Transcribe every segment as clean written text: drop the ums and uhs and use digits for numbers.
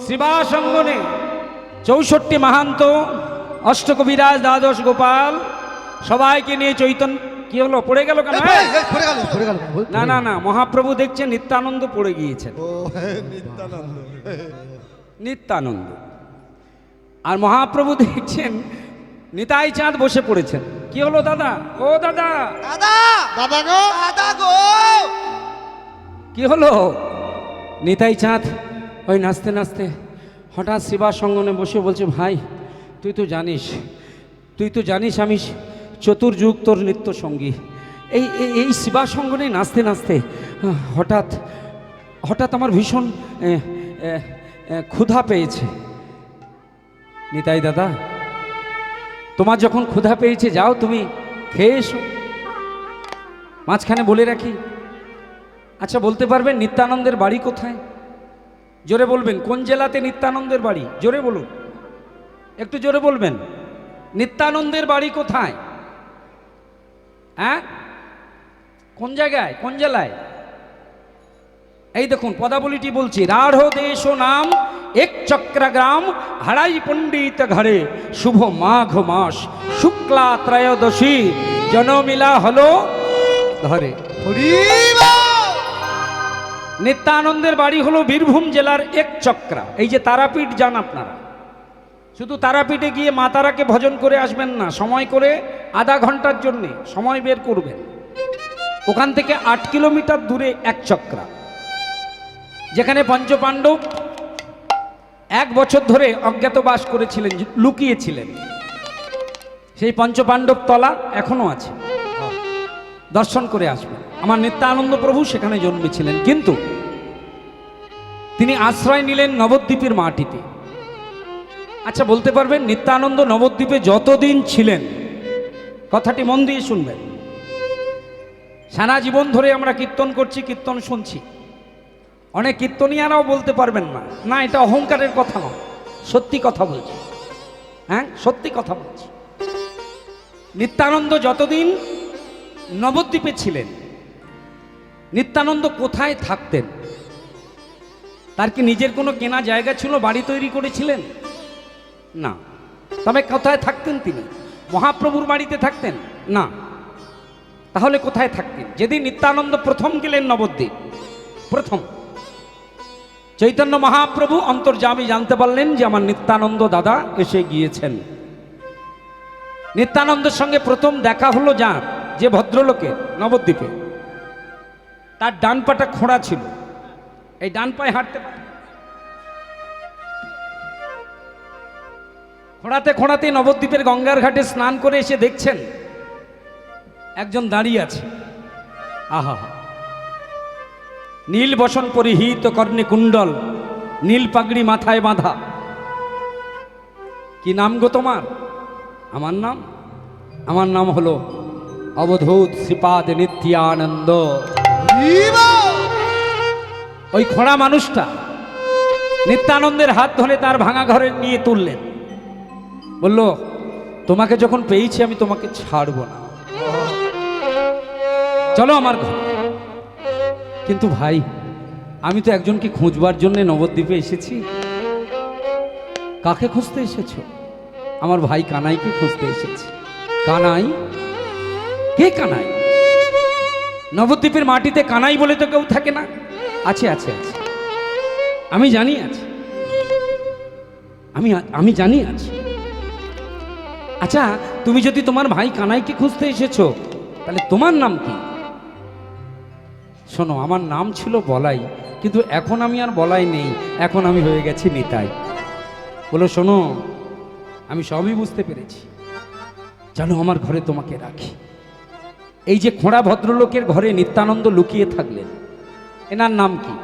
শ্রীবাসঙ্গনে 64 মাহান্ত, অষ্টকবিরাজ, দ্বাদশ গোপাল সবাইকে নিয়ে চৈতন্য কি হলো, পড়ে গেল কেন? না না না, মহাপ্রভু দেখছেন নিত্যানন্দ পড়ে গিয়েছেন। নিত্যানন্দ আর মহাপ্রভু দেখছেন নিতাই চাঁদ বসে পড়েছেন। কি হলো দাদা? ও দাদা, দাদা দাদা গো, দাদা গো, কি হলো? নিতাই চাঁদ ওই নাচতে নাচতে হঠাৎ শিবাসঙ্গনে বসে বলছে, ভাই তুই তো জানিস আমি চতুর্যুগ তোর নৃত্য সঙ্গী। এই শিবাসঙ্গনে নাচতে নাচতে হঠাৎ আমার ভীষণ ক্ষুধা পেয়েছে। নিতাই দাদা, তোমার যখন ক্ষুধা পেয়েছে যাও তুমি খেয়ে এসো। মাঝখানে বলে রাখি, আচ্ছা বলতে পারবেন নিত্যানন্দের বাড়ি কোথায়? জোরে বলবেন, কোন জেলাতে নিত্যানন্দের বাড়ি? জোরে বলুন, একটু জোরে বলবেন, নিত্যানন্দের বাড়ি কোথায়? হ্যাঁ, কোন জায়গায়, কোন জেলায়? এই দেখুন পদাবলীটি বলছি, রাঢ় দেশ নাম এক চক্রগ্রাম, হারাই পণ্ডিত ঘরে, শুভ মাঘ মাস শুক্লা ত্রয়োদশী, জনমিলা হলো ধরে। নিত্যানন্দের বাড়ি হলো বীরভূম জেলার এক চক্রা। এই যে তারাপীঠ যান আপনারা, শুধু তারাপীঠে গিয়ে মা তারাকে ভজন করে আসবেন না, সময় করে আধা ঘন্টার জন্যে সময় বের করবেন। ওখান থেকে 8 কিলোমিটার দূরে এক চক্রা, যেখানে পঞ্চপাণ্ডব 1 বছর ধরে অজ্ঞাতবাস করেছিলেন, লুকিয়েছিলেন। সেই পঞ্চপাণ্ডব তলা এখনো আছে, দর্শন করে আসবেন। আমার নিত্যানন্দ প্রভু সেখানে জন্মেছিলেন, কিন্তু তিনি আশ্রয় নিলেন নবদ্বীপের মাটিতে। আচ্ছা বলতে পারবেন নিত্যানন্দ নবদ্বীপে যতদিন ছিলেন, কথাটি মন দিয়ে শুনবেন, সারা জীবন ধরে আমরা কীর্তন করছি, কীর্তন শুনছি, অনেক কীর্তনিয়ারাও বলতে পারবেন না, না এটা অহংকারের কথা নয়, সত্যি কথা বলছি। হ্যাঁ, সত্যি কথা বলছি। নিত্যানন্দ যতদিন নবদ্বীপে ছিলেন, নিত্যানন্দ কোথায় থাকতেন? তার কি নিজের কোনো কেনা জায়গা ছিল, বাড়ি তৈরি করেছিলেন? না। তবে কোথায় থাকতেন তিনি? মহাপ্রভুর বাড়িতে থাকতেন না। তাহলে কোথায় থাকতেন? যেদিন নিত্যানন্দ প্রথম গেলেন নবদ্বীপ, প্রথম চৈতন্য মহাপ্রভু অন্তর্যামী জানতে পারলেন যে আমার নিত্যানন্দ দাদা এসে গিয়েছেন। নিত্যানন্দের সঙ্গে প্রথম দেখা হলো যার, যে ভদ্রলোকের নবদ্বীপে, তার ডান পাটা খোঁড়া ছিল, এই ডান পায়ে হাঁটতে পারে। খোঁড়াতে খোঁড়াতে নবদ্বীপের গঙ্গার ঘাটে স্নান করে এসে দেখছেন একজন দাঁড়িয়ে আছে। আহা, নীল বসন পরিহিত, কর্ণে কুণ্ডল, নীল পাগড়ি মাথায় বাঁধা। কি নাম গো তোমার? আমার নাম হলো অবধূত শ্রীপাদ নিত্যানন্দ। ওই খোঁড়া মানুষটা নিত্যানন্দের হাত ধরে তার ভাঙা ঘরে নিয়ে তুললেন, বলল তোমাকে যখন পেয়েছি আমি তোমাকে ছাড়বো না, চলো আমার ঘর। কিন্তু ভাই, আমি তো একজনকে খুঁজবার জন্য নবদ্বীপে এসেছি। কাকে খুঁজতে এসেছো? আমার ভাই কানাইকে খুঁজতে এসেছি। কানাই? কে কানাই? নবদ্বীপের মাটিতে কানাই বলে তো কেউ থাকে না। আছে আছে আছে, আমি জানি আছে, আমি জানি আছে। আচ্ছা, তুমি যদি তোমার ভাই কানাইকে খুঁজতে এসেছো, তাহলে তোমার নাম কি? শোনো, আমার নাম ছিল বলাই, কিন্তু এখন আমি আর বলাই নেই, এখন আমি হয়ে গেছি নিতাই। বলো শোনো, আমি সবই বুঝতে পেরেছি, জানো আমার ঘরে তোমাকে রাখি। এই যে খোঁড়া ভদ্রলোকের ঘরে নিত্যানন্দ লুকিয়ে থাকলেন, এনার নাম কি?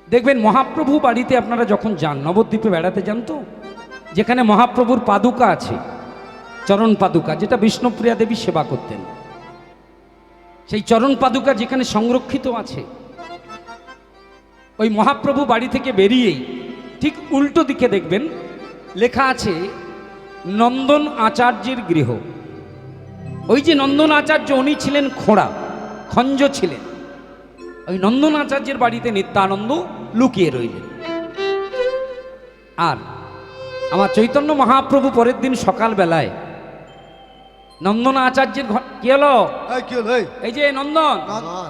দেখবেন মহাপ্রভু বাড়িতে আপনারা যখন যান, নবদ্বীপে বেড়াতে যান, তো যেখানে মহাপ্রভুর পাদুকা আছে, চরণ পাদুকা, যেটা বিষ্ণুপ্রিয়া দেবী সেবা করতেন, সেই চরণ পাদুকা যেখানে সংরক্ষিত আছে, ওই মহাপ্রভু বাড়ি থেকে বেরিয়েই ঠিক উল্টো দিকে দেখবেন লেখা আছে নন্দন আচার্যের গৃহ। ওই যে নন্দন আচার্য, উনি ছিলেন খোঁড়া, খঞ্জ ছিলেন। ওই নন্দন আচার্যের বাড়িতে নিত্যানন্দ লুকিয়ে রইলেন। আর আমার চৈতন্য মহাপ্রভু পরের দিন সকালবেলায় নন্দন আচার্যের ঘর কি হলো? এই কি হলো? এই যে নন্দন, আমার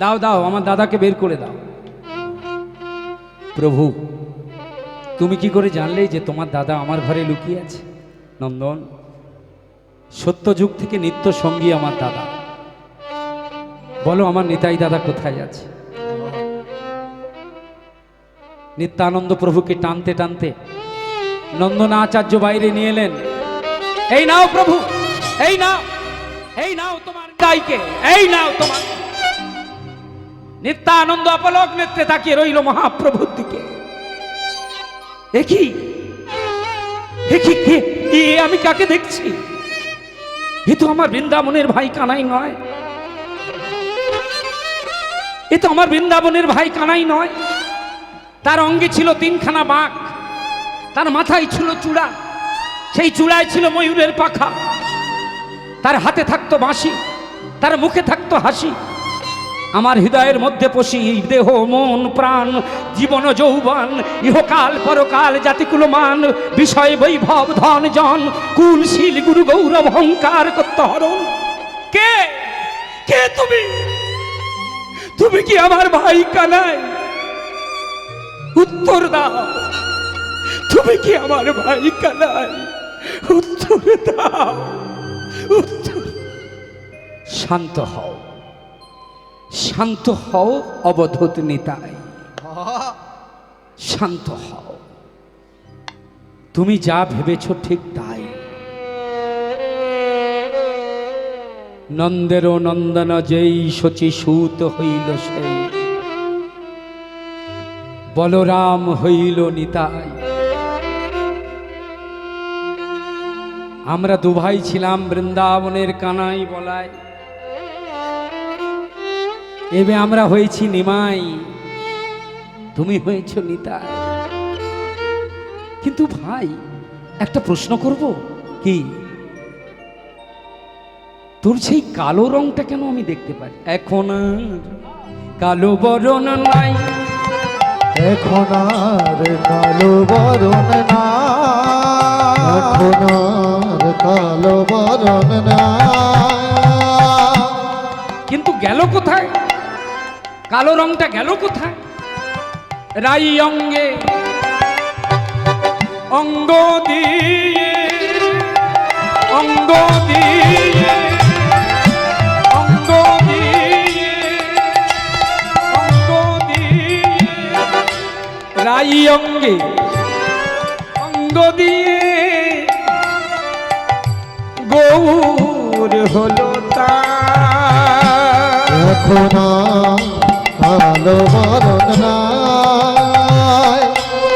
দাও দাও আমার দাদাকে বের করে দাও। প্রভু, তুমি কি করে জানলে যে তোমার দাদা আমার ঘরে লুকিয়ে আছে? নন্দন, সত্য যুগ থেকে নিত্য সঙ্গী আমার দাদা। বলো আমার নিতাই দাদা কোথায় আছে? নিত্যানন্দ প্রভুকে টানতে টানতে নন্দন আচার্য বাইরে নিয়ে এলেন। এই নাও প্রভু, এই নাও, এই নাও তোমার দাইকে, এই নাও তোমার। নিত্যানন্দ অপলক নেত্রে তাকিয়ে রইল মহাপ্রভুর দিকে। আমি কাকে দেখছি? এ তো আমার বৃন্দাবনের ভাই কানাই নয়, এ তো আমার বৃন্দাবনের ভাই কানাই নয়। তার অঙ্গে ছিল তিনখানা বাঁক, তার মাথায় ছিল চূড়া, সেই চূড়ায় ছিল ময়ূরের পাখা, তার হাতে থাকতো বাঁশি, তার মুখে থাকতো হাসি। আমার হৃদয়ের মধ্যে পশি দেহ মন প্রাণ জীবন যৌবন ইহকাল পরকাল জাতিকুল মান বিষয় বৈভব ধন জন কুলশীল গুরু গৌরব অহংকার কত হরণ। কে কে তুমি? তুমি কি আমার ভাই কানাই? উত্তর দাও, তুমি কি আমার ভাই কানাই? উত্তর দাও, উত্তর। শান্ত হও, শান্ত হও অবধূত নিতাই, শান্ত হও। তুমি যা ভেবেছ ঠিক তাই। নন্দের নন্দন যেই শচী সুত হইল সেই, বলরাম হইল নিতাই। আমরা দুভাই ছিলাম বৃন্দাবনের কানাই বলায়, এবে আমরা হয়েছি নিমাই, তুমি হয়েছ নিতাই। কিন্তু ভাই একটা প্রশ্ন করব, কি তোর সেই কালো রংটা কেন আমি দেখতে পাই? এখন আর কালো বরণ নাই, এখন আর কালো বরণ না, এখন আর কালো বরণ না। কিন্তু গেল কোথায়? কালো রংটা গেল কোথায়? রাই অঙ্গে অঙ্গ দিয়ে, অঙ্গ দিয়ে, অঙ্গ দিয়ে, অঙ্গ দিয়ে, রাই অঙ্গে অঙ্গ দিয়ে গৌর হলো তা। এখন আর কালো বরণ নাই,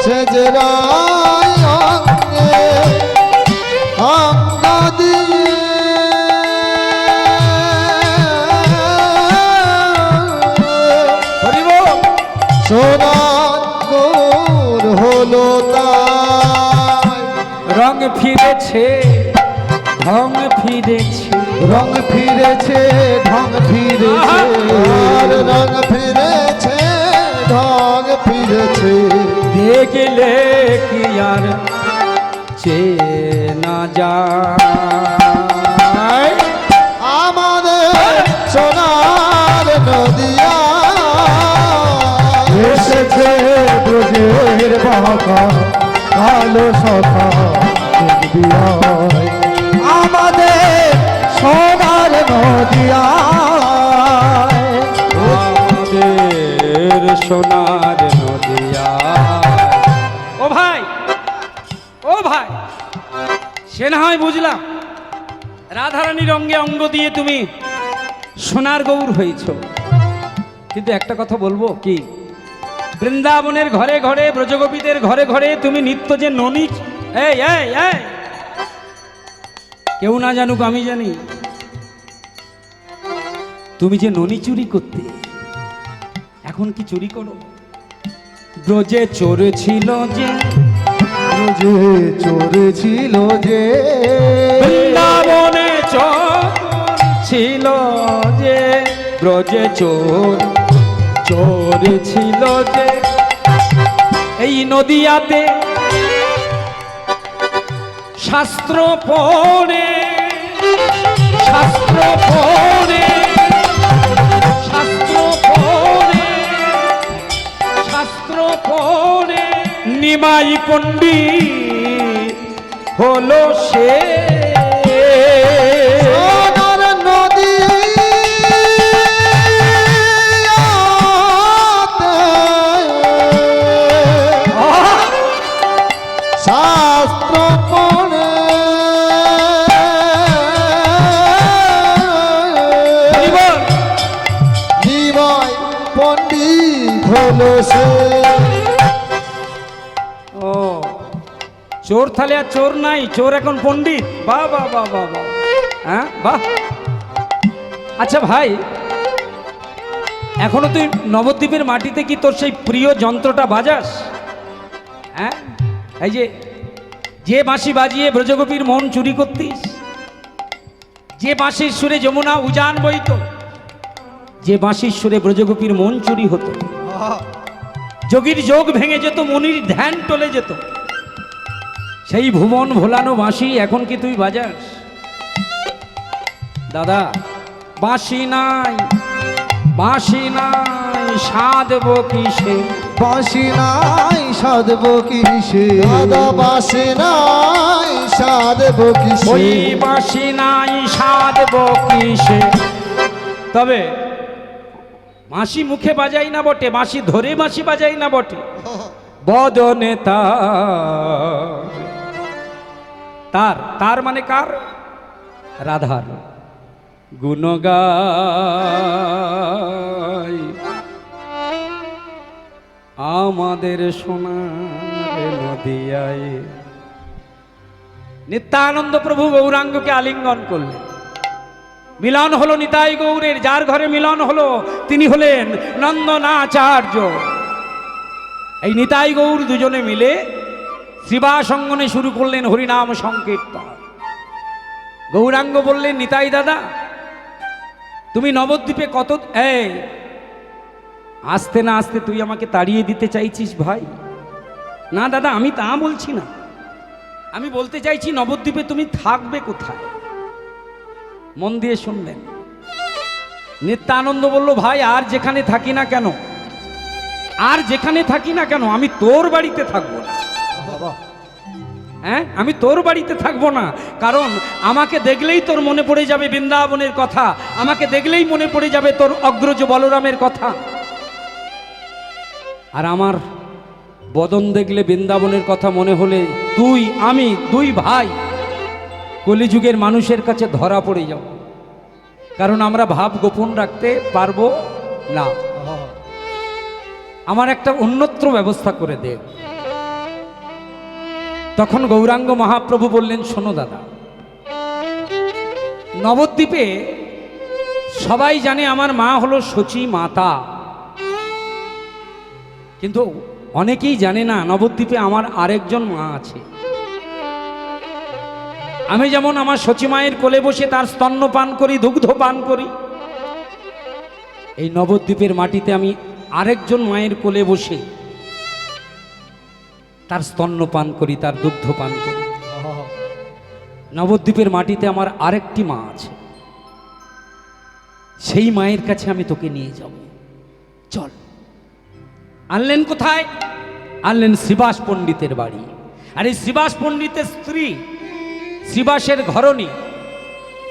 সেজরায় অঙ্গে অঙ্গ দিয়ে সোনার গৌর হলো তাই। রং ফিরেছে, ঢং ফিরেছে, রং ফিরেছে, ঢং ফিরেছে, আর রং ফিরেছে, ঢং ফিরেছে। দেখলে কি আর চেনা যায় আমাদের সোনার নদিয়া এসেছে ব্রজের বাঁকা কালো সখা আমাদের সোনার নদিয়া, আমাদের সোনার নদিয়া। ও ভাই, ও ভাই, সে না হয় বুঝলাম রাধারানীর অঙ্গে অঙ্গ দিয়ে তুমি সোনার গৌর হয়েছ, কিন্তু একটা কথা বলবো কি, বৃন্দাবনের ঘরে ঘরে ব্রজগোপীদের ঘরে ঘরে তুমি নিত্য যে ননী, এই এই এই কেউ না জানুক আমি জানি, তুমি যে ননী চুরি করতে, এখন কি চুরি করো? ব্রজে চোর ছিল যে, ব্রজে চোর ছিল যে, বৃন্দাবনে চোর ছিল যে, ব্রজে চোর চোর ছিল যে, এই নদিয়াতে শাস্ত্র পড়ে, শাস্ত্র পড়ে, শাস্ত্র পড়ে, শাস্ত্র পড়ে নিমাই পণ্ডিত হলো সে। সোনার নদিয়াতে শাস্ত্র পড়ে নিমাই পণ্ডিত হলো সে। ও চোর থালে আর চোর নাই, চোর এখন পণ্ডিত। বাহ বাহ বাহ বাহ বাহ, হ্যাঁ বাহ। আচ্ছা ভাই, এখনো তুই নবদ্বীপের মাটিতে কি তোর সেই প্রিয় যন্ত্রটা বাজাস? হ্যাঁ, এই যে বাঁশি বাজিয়ে ব্রজগোপীর মন চুরি করতিস, যে বাঁশির সুরে যমুনা উজান বইত, যে বাঁশির সুরে ব্রজগোপীর মন চুরি হতো, যোগীর যোগ ভেঙে যেত, মনির ধ্যান টলে যেত, সেই ভুবন ভোলানো বাঁশি এখন কি তুই বাজাস? দাদা, বাঁশি নাই, বাঁশি নাই, সাধব কিসে? বাঁশি নাই সাধব কিসে? দাদা বাঁশি নাই সাধব কিসে? ওই বাঁশি নাই সাধব কিসে? তবে বাঁশি মুখে বাজাই না বটে, বাঁশি ধরে বাঁশি বাজাই না বটে, বদনে তার, তার মানে কার? রাধার গুণগাই আমাদের সোনার নদিয়ায়। নিত্যানন্দ প্রভু গৌরাঙ্গকে আলিঙ্গন করলেন, মিলন হলো নিতাই গৌরের। যার ঘরে মিলন হলো তিনি হলেন নন্দনাচার্য। এই নিতাই গৌর দুজনে মিলে শিবাসঙ্গনে শুরু করলেন হরিনাম সংকীর্তন। গৌরাঙ্গ বললেন, নিতাই দাদা তুমি নবদ্বীপে কত, এই আসতে না আসতে তুই আমাকে তাড়িয়ে দিতে চাইছিস ভাই? না দাদা, আমি তা বলছি না, আমি বলতে চাইছি নবদ্বীপে তুমি থাকবে কোথায়? মন দিয়ে শুনবেন। নিত্যানন্দ বলল, ভাই আর যেখানে থাকি না কেন, আর যেখানে থাকি না কেন, আমি তোর বাড়িতে থাকবো না। হ্যাঁ, আমি তোর বাড়িতে থাকবো না, কারণ আমাকে দেখলেই তোর মনে পড়ে যাবে বৃন্দাবনের কথা, আমাকে দেখলেই মনে পড়ে যাবে তোর অগ্রজ বলরামের কথা। আর আমার বদন দেখলে বৃন্দাবনের কথা মনে হলে তুই আমি দুই ভাই কলিযুগের মানুষের কাছে ধরা পড়ে যাব, কারণ আমরা ভাব গোপন রাখতে পারবো না। আমার একটা অন্যত্র ব্যবস্থা করে দে। তখন গৌরাঙ্গ মহাপ্রভু বললেন, শোনো দাদা, নবদ্বীপে সবাই জানে আমার মা হলো শচী মাতা, কিন্তু অনেকেই জানে না নবদ্বীপে আমার আরেকজন মা আছে। আমি যেমন আমার শচী মায়ের কোলে বসে তার স্তন্য পান করি, দুগ্ধ পান করি, এই নবদ্বীপের মাটিতে আমি আরেকজন মায়ের কোলে বসে তার স্তন্য পান করি, তার দুগ্ধ পান করি। নবদ্বীপের মাটিতে আমার আরেকটি মা আছে, সেই মায়ের কাছে আমি তোকে নিয়ে যাব, চল। আনলেন কোথায়? আনলেন শ্রীবাস পণ্ডিতের বাড়ি। আর এই শ্রীবাস পণ্ডিতের স্ত্রী, শ্রীবাসের ঘরণী,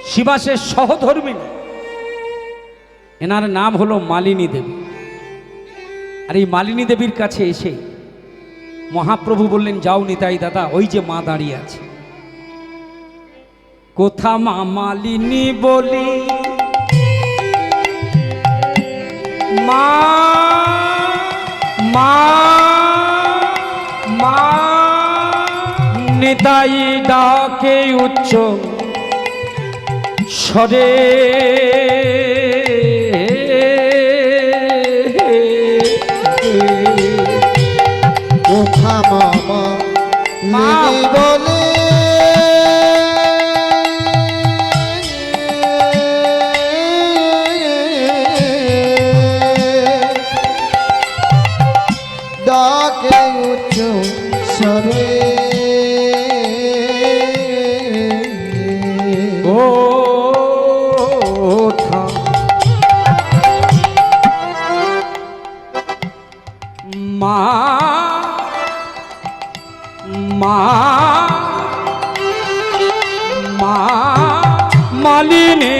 শ্রীবাসের সহধর্মিনী, এনার নাম হলো মালিনী দেবী। আর এই মালিনী দেবীর কাছে এসে মহাপ্রভু বললেন, যাও নিতাই দাদা, ওই যে মা দাঁড়িয়ে আছে। কোথা মা মালিনী বলি, মা মা মা, নিতাই ডাকে উচ্চ স্বরে, কোথা মামা মা বলে ডাকে উচ্চ স্বরে ওঠা মা মা মা মালিনী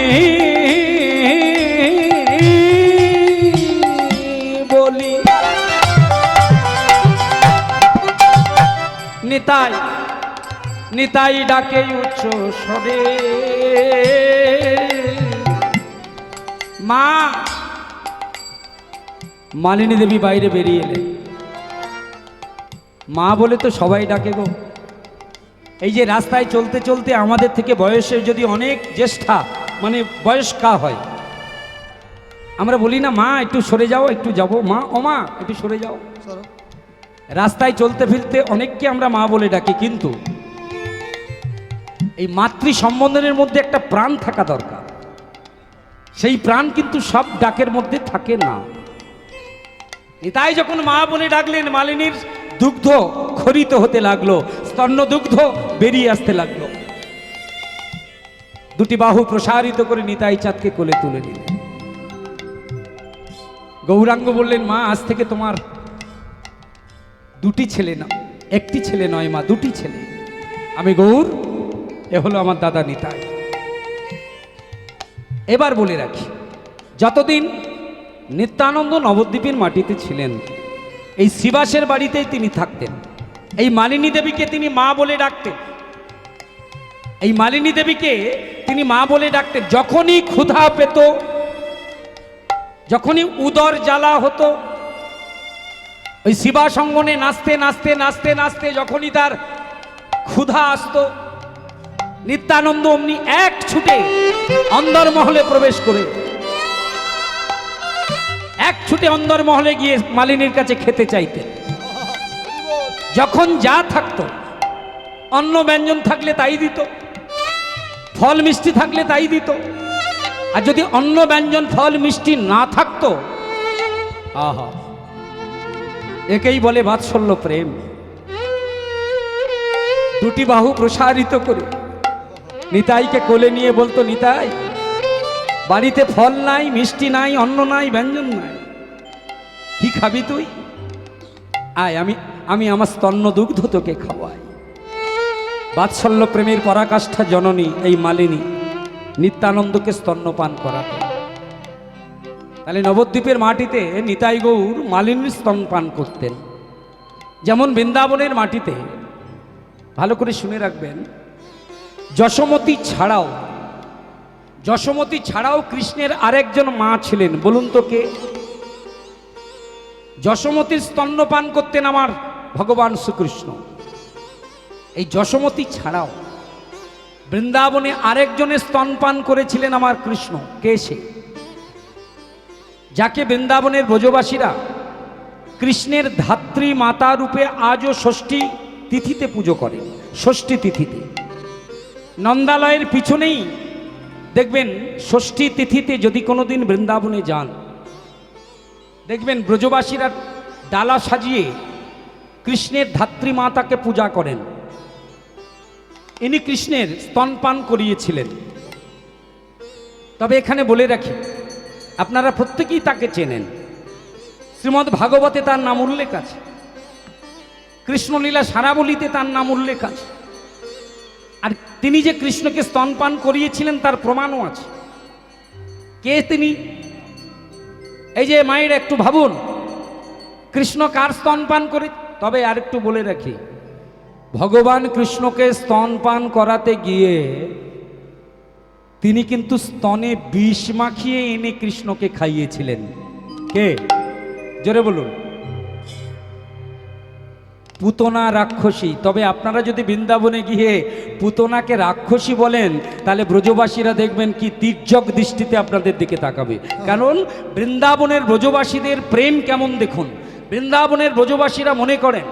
বলি নিতাই নিতাই ডাকে উচ্চ স্বরে মা মালিনী দেবী বাইরে বেরিয়ে এলেন মা বলে তো সবাই ডাকে গো এই যে রাস্তায় চলতে চলতে আমাদের থেকে বয়সে যদি অনেক জ্যেষ্ঠা মানে বয়স্কা হয় আমরা বলি না মা একটু সরে যাও একটু যাবো মা ও মা একটু সরে যাও রাস্তায় চলতে ফিরতে অনেককে আমরা মা বলে ডাকি কিন্তু এই মাতৃ সম্বোধনের মধ্যে একটা প্রাণ থাকা দরকার সেই প্রাণ কিন্তু সব ডাকের মধ্যে থাকে না তাই যখন মা বলে ডাকলেন মালিনীর দুগ্ধ খরিত হতে লাগলো স্তন্য দুগ্ধ বেরিয়ে আসতে লাগলো দুটি বাহু প্রসারিত করে নিতাই চাঁদকে কোলে তুলে নিলেন গৌরাঙ্গ বললেন মা আজ থেকে তোমার দুটি ছেলে না একটি ছেলে নয় মা দুটি ছেলে আমি গৌর এ হলো আমার দাদা নিতাই এবার বলে রাখি যতদিন নিত্যানন্দ নবদ্বীপের মাটিতে ছিলেন এই শ্রীবাসের বাড়িতেই তিনি থাকতেন এই মালিনী দেবীকে তিনি মা বলে ডাকতেন এই মালিনী দেবীকে তিনি মা বলে ডাকতেন যখনই ক্ষুধা পেত যখনই উদর জ্বালা হতো ওই শিবা সঙ্গনে নাচতে নাচতে নাচতে নাচতে যখনই তার ক্ষুধা আসতো নিত্যানন্দ অমনি এক ছুটে অন্দরমহলে প্রবেশ করে এক ছুটে অন্দরমহলে গিয়ে মালিনীর কাছে খেতে চাইতেন যখন যা থাকতো অন্ন ব্যঞ্জন থাকলে তাই দিত ফল মিষ্টি থাকলে তাই দিত আর যদি অন্ন ব্যঞ্জন ফল মিষ্টি না থাকতো আহা একেই বলে বাৎসল্য প্রেম দুটি বাহু প্রসারিত করে নিতাইকে কোলে নিয়ে বলতো নিতাই বাড়িতে ফল নাই মিষ্টি নাই অন্ন নাই ব্যঞ্জন নাই কি খাবি তুই আয় আমি আমার স্তন্য দুগ্ধ তোকে খাওয়াই বাৎসল্য প্রেমের পরাকাষ্ঠা জননী এই মালিনী নিত্যানন্দকে স্তন্যপান করাতো তাহলে নবদ্বীপের মাটিতে নিতাই গৌর মালিনীর স্তনপান করতেন যেমন বৃন্দাবনের মাটিতে ভালো করে শুনে রাখবেন যশোমতী ছাড়াও কৃষ্ণের আরেকজন মা ছিলেন বলুন তো কে যশোমতীর স্তন্যপান করতেন আমার ভগবান শ্রীকৃষ্ণ এই যশোমতী ছাড়াও বৃন্দাবনে আরেকজনের স্তনপান করেছিলেন আমার কৃষ্ণ কে সে যাকে বৃন্দাবনের ব্রজবাসীরা কৃষ্ণের ধাত্রী মাতা রূপে আজও ষষ্ঠী তিথিতে পুজো করে ষষ্ঠী তিথিতে নন্দালয়ের পিছনেই দেখবেন ষষ্ঠী তিথিতে যদি কোনোদিন বৃন্দাবনে যান দেখবেন ব্রজবাসীরা ডালা সাজিয়ে কৃষ্ণের ধাত্রী মাতাকে পূজা করেন ইনি কৃষ্ণের স্তনপান করিয়েছিলেন তবে এখানে বলে রাখি আপনারা প্রত্যেকেই তাকে চেনেন শ্রীমদ্ ভাগবতে তার নাম উল্লেখ আছে কৃষ্ণলীলা সারাবলিতে তার নাম উল্লেখ আছে আর তিনি যে কৃষ্ণকে স্তনপান করিয়েছিলেন তার প্রমাণও আছে কে তিনি এই যে মায়ের একটু ভাবুন কৃষ্ণ কার স্তনপান করে তবে আর একটু বলে রাখি ভগবান কৃষ্ণকে স্তনপান করাতে গিয়ে তিনি কিন্তু স্তনে বিষ মাখিয়ে এনে কৃষ্ণকে খাইয়েছিলেন কে জোরে বলুন পুতনা রাক্ষসী তবে আপনারা যদি বৃন্দাবনে গিয়ে পুতনাকে রাক্ষসী বলেন তাহলে ব্রজবাসীরা দেখবেন কি তির্যক দৃষ্টিতে আপনাদের দিকে তাকাবে কারণ বৃন্দাবনের ব্রজবাসীদের প্রেম কেমন দেখুন বৃন্দাবনের ব্রজবাসীরা মনে করেন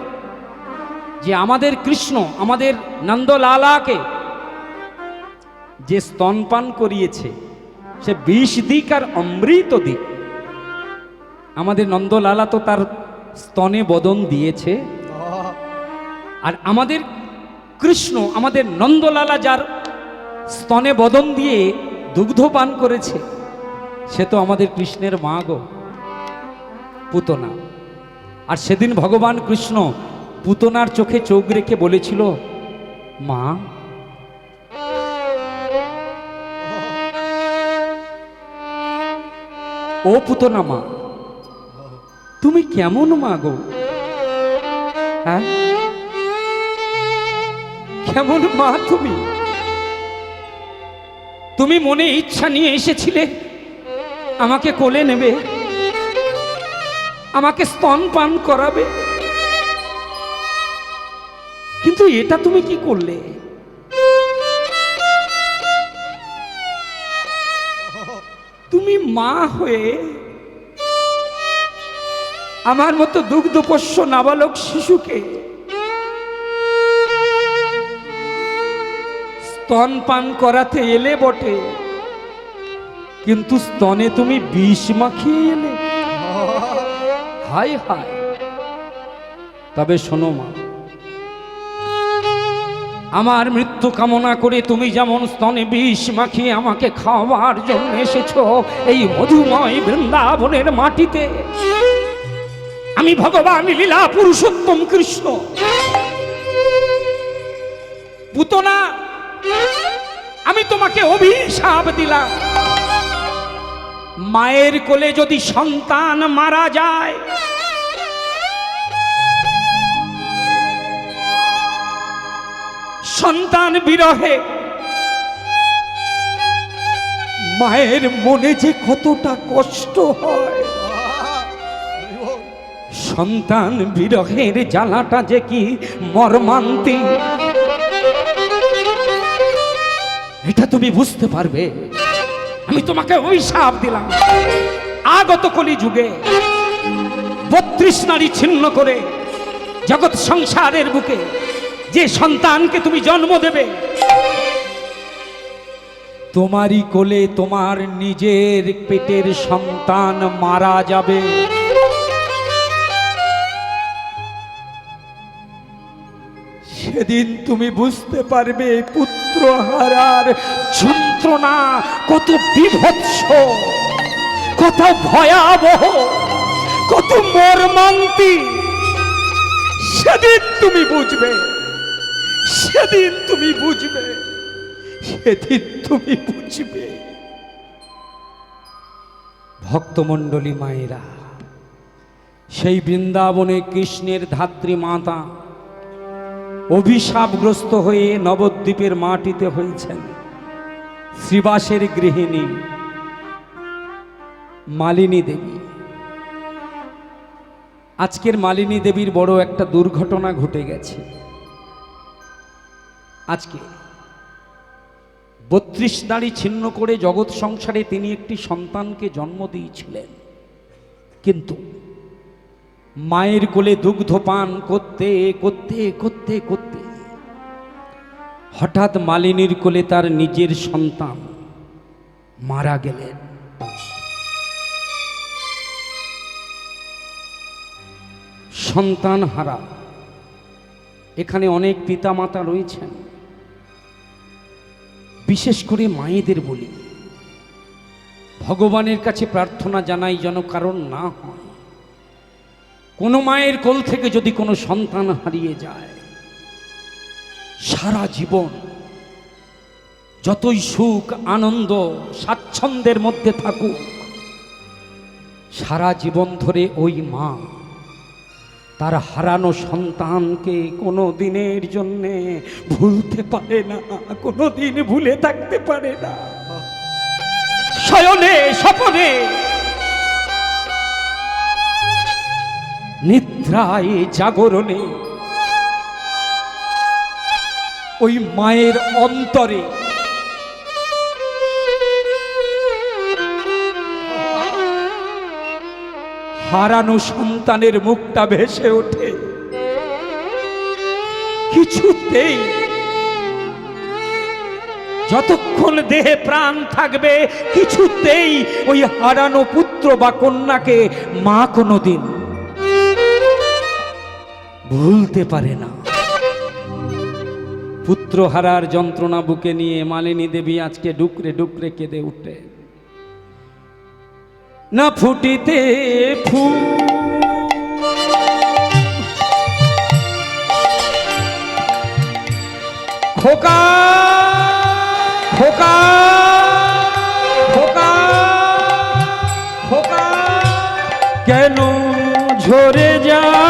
যে আমাদের কৃষ্ণ আমাদের নন্দলালাকে যে স্তনপান করিয়েছে সে বিষ দিক আর অমৃত দিক আমাদের নন্দলালা তো তার স্তনে বদন দিয়েছে, আর আমাদের কৃষ্ণ, আমাদের নন্দলালা যার স্তনে বদন দিয়ে দুগ্ধ পান করেছে, সে তো আমাদের কৃষ্ণের মা গো, পুতনা। আর সেদিন ভগবান কৃষ্ণ পুতনার চোখে চোখ রেখে বলেছিল, মা, ও পুতনা মা, তুমি কেমন মা গো? হ্যাঁ, কেমন মা তুমি? তুমি মনে ইচ্ছা নিয়ে এসেছিলে আমাকে কোলে নেবে, আমাকে স্তন পান করাবে, কিন্তু এটা তুমি কি করলে? তুমি মা হয়ে আমার মতো দুগ্ধপোষ্য নাবালক শিশুকে স্তন পান করাতে এলে বটে, কিন্তু স্তনে তুমি বিষ মাখিয়ে এলে। হায় হায়। তবে শোনো মা, আমার মৃত্যু কামনা করে তুমি যেমন স্তনে বিষ মাখিয়ে আমাকে খাওয়ার জন্য এসেছো এই মধুময় বৃন্দাবনের মাটিতে, আমি ভগবান লীলা পুরুষোত্তম কৃষ্ণ পুতনা, আমি তোমাকে অভিশাপ দিলাম, মায়ের কোলে যদি সন্তান মারা যায়, সন্তান বিরহে মায়ের মনে যে কতটা কষ্ট হয়, সন্তান বিরহের জ্বালাটা যে কি মর্মান্তিক, এটা তুমি বুঝতে পারবে। আমি তোমাকে অভিশাপ দিলাম, আগত কলি যুগে 32 নারী ছিন্ন করে জগৎ সংসারের বুকে যে সন্তানকে তুমি জন্ম দেবে, তোমারই কোলে তোমার নিজের পেটের সন্তান মারা যাবে। সেদিন তুমি বুঝতে পারবে পুত্র হারার যন্ত্রণা কত বিভৎস, কত ভয়াবহ, কত মর্মান্তিক। সেদিন তুমি বুঝবে, সেদিন তুমি বুঝবে, সেদিন তুমি বুঝবে। ভক্তমণ্ডলী মায়েরা, সেই বৃন্দাবনে কৃষ্ণের ধাত্রী মাতা অভিশাপগ্রস্ত হয়ে নবদ্বীপের মাটিতে হয়েছেন শ্রীবাসের গৃহিণী মালিনী দেবী। আজকের মালিনী দেবীর বড় একটা দুর্ঘটনা ঘটে গেছে। আজকে 32 নারী ছিন্ন করে জগৎ সংসারে তিনি একটি সন্তানকে জন্ম দিয়েছিলেন, কিন্তু মায়ের কোলে দুগ্ধ পান করতে করতে করতে করতে হঠাৎ মালিনীর কোলে তার নিজের সন্তান মারা গেলেন। সন্তান হারা এখানে অনেক পিতামাতা রয়েছেন, বিশেষ করে মায়েদের বলি, ভগবানের কাছে প্রার্থনা জানাই যেন কারণ না হয়। কোনো মায়ের কোল থেকে যদি কোনো সন্তান হারিয়ে যায়, সারা জীবন যতই সুখ আনন্দ স্বাচ্ছন্দ্যের মধ্যে থাকুক, সারা জীবন ধরে ওই মা তার হারানো সন্তানকে কোনো দিনের জন্যে ভুলতে পারে না, কোনো দিন ভুলে থাকতে পারে না। শয়নে স্বপনে নিদ্রায় জাগরণে ওই মায়ের অন্তরে হারানো সন্তানের মুখটা ভেসে ওঠে। কিছুতেই যতক্ষণ দেহে প্রাণ থাকবে, কিছুতেই ওই হারানো পুত্র বা কন্যাকে মা কোনোদিন ভুলতে পারে না। পুত্র হারার যন্ত্রণা বুকে নিয়ে মালিনী দেবী আজকে ডুকরে ডুকরে কেঁদে উঠে। না ফুটিতে ফুল খোকা খোকা খোকা খোকা কেন ঝরে যায়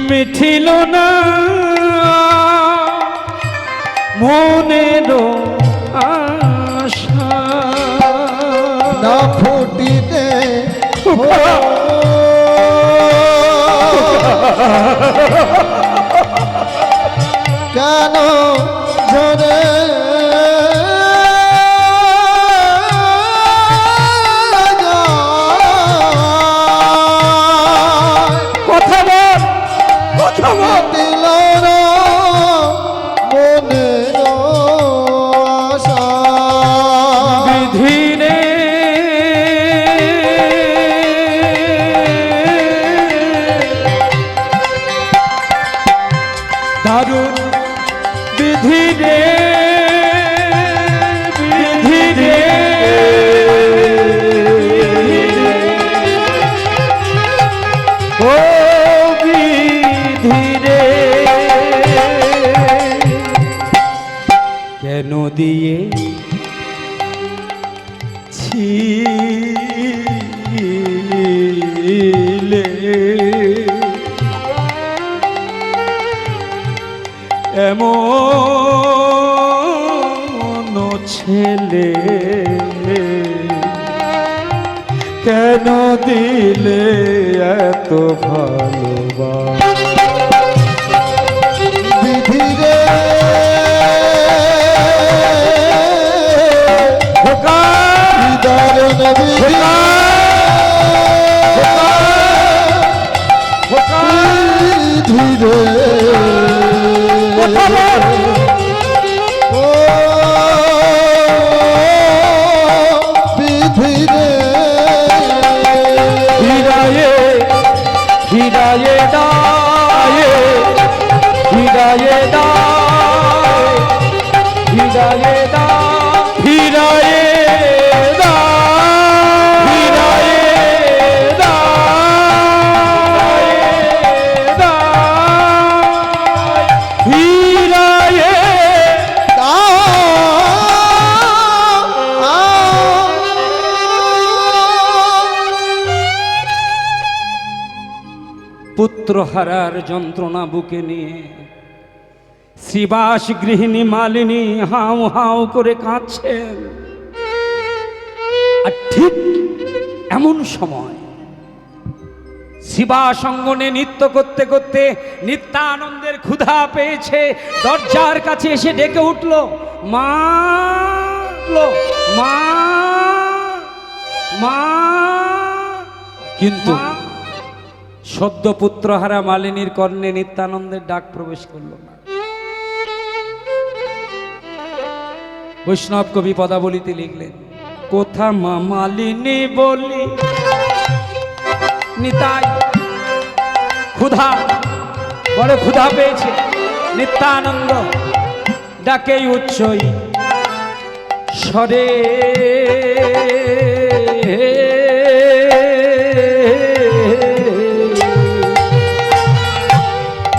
মিঠিল না মনের আশা না ফুটিতে কেন ঝরে কথা বল কথা বল দিল না মনের আশা বিধিরে দারুণ বিধিরে বিধিরে ও বিধিরে কেন দিয়ে ছিলে এমন ছেলে কেন দিলে এত ভালোবাসা বিধিরে খোকা দারুণ বিধি খোকা ধীরে কথা বল ও বিধিরে হিরায়ে হিরায়ে দায়ে হিরায়ে দায়ে হিরায়ে দা হিরায়ে দা হিরায়ে দা হিরায়ে পুত্র হারার যন্ত্রণা বুকে নিয়ে শ্রীবাস গৃহিণী মালিনী হাউ হাউ করে কাঁদছেন। আর ঠিক এমন সময় শিবা সঙ্গনে নৃত্য করতে করতে নিত্যানন্দের ক্ষুধা পেয়েছে, দরজার কাছে এসে ডেকে উঠল, মা উঠলো, মা মা। কিন্তু সদ্য পুত্রহারা মালিনীর কর্ণে নিত্যানন্দের ডাক প্রবেশ করল না। বৈষ্ণব কবি পদাবলিতে লিখলেন, কোথা মা মালিনী বলি নিতাই ক্ষুধা, বড় ক্ষুধা পেয়েছে। নিত্যানন্দ ডাকেই উচ্চই স্বরে,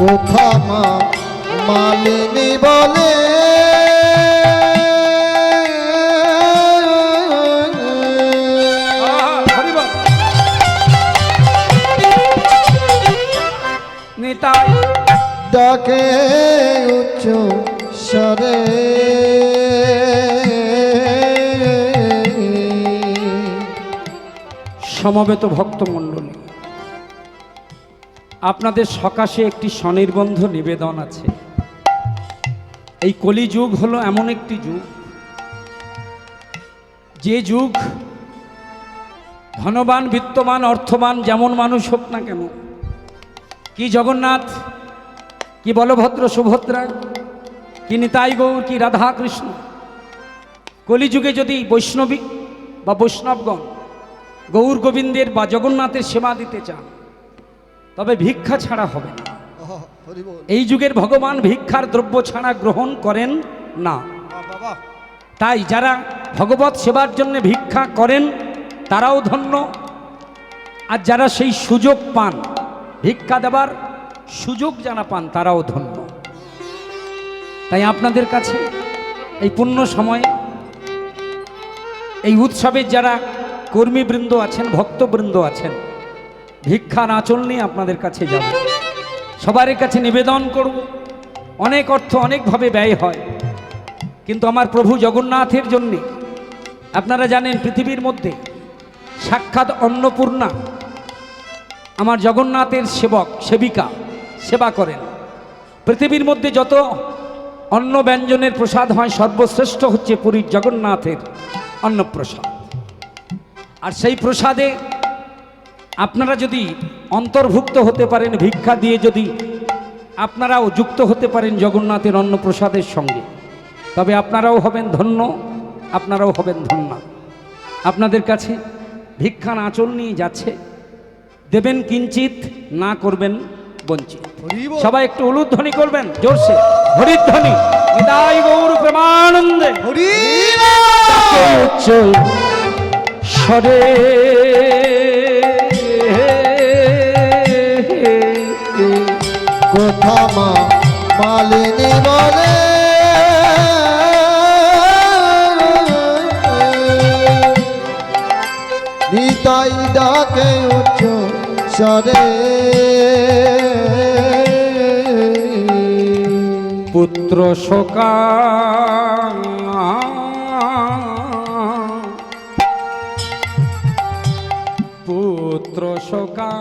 কোথা মা মালিনী বলে নিতাই ডাকে উচ্চ স্বরে, সমবেত ভক্তমণ্ডলী, আপনাদের সকাশে একটি স্বনির্বন্ধ নিবেদন আছে। এই কলিযুগ হলো এমন একটি যুগ, যে যুগ ধনবান বিত্তবান অর্থবান যেমন মানুষ হোক না কেন, কি জগন্নাথ, কি বলভদ্র সুভদ্রা, কি নিতাই গৌর, কি রাধা কৃষ্ণ, কলিযুগে যদি বৈষ্ণবী বা বৈষ্ণবগণ গৌর গোবিন্দের বা জগন্নাথের সেবা দিতে চান, তবে ভিক্ষা ছাড়া হবে না। হরি বল। এই যুগের ভগবান ভিক্ষার দ্রব্য ছাড়া গ্রহণ করেন না। বাবা তাই যারা ভগবত সেবার জন্য ভিক্ষা করেন তারাও ধন্য, আর যারা সেই সুযোগ পান, ভিক্ষা দেবার সুযোগ যারা পান তারাও ধন্য। তাই আপনাদের কাছে এই পুণ্য সময়ে এই উৎসবের যারা কর্মীবৃন্দ আছেন, ভক্তবৃন্দ আছেন, ভিক্ষার আঁচল নিয়ে আপনাদের কাছে যাব। সবার কাছে নিবেদন করব, অনেক অর্থ অনেকভাবে ব্যয় হয়, কিন্তু আমার প্রভু জগন্নাথের জন্যে আপনারা জানেন পৃথিবীর মধ্যে সাক্ষাৎ অন্নপূর্ণা আমার জগন্নাথের সেবক সেবিকা সেবা করেন। পৃথিবীর মধ্যে যত অন্ন ব্যঞ্জনের প্রসাদ হয় সর্বশ্রেষ্ঠ হচ্ছে পুরীর জগন্নাথের অন্নপ্রসাদ। আর সেই প্রসাদে আপনারা যদি অন্তর্ভুক্ত হতে পারেন, ভিক্ষা দিয়ে যদি আপনারাও যুক্ত হতে পারেন জগন্নাথের অন্নপ্রসাদের সঙ্গে, তবে আপনারাও হবেন ধন্য, আপনারাও হবেন ধন্যা। আপনাদের কাছে ভিক্ষার আঁচল নিয়ে যাচ্ছে, দেবেন কিঞ্চিত, না করবেন বঞ্চিত। হরি বল। সবাই একটু উলুধ্বনি করবেন জোরসে, হরিধ্বনি। নিতাই গৌর প্রেমানন্দে হরি উচ্চ স্বরে কোথা মা মালিনী বলে নিতাই ডাকে উচ্চ স্বরে পুত্র শোকা পুত্র শোকা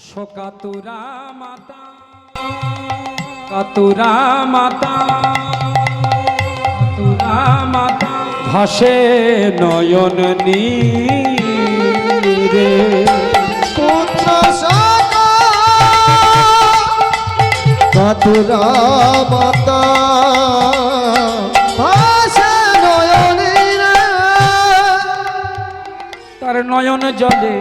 শোকাতুরা মাতা কাতুরা মাতা কাতুরা মাতা ভাসে নয়ন নীরে পুত্র সখা কাতুরা মাতা ভাসে নয়নী রে তার নয়ন জলে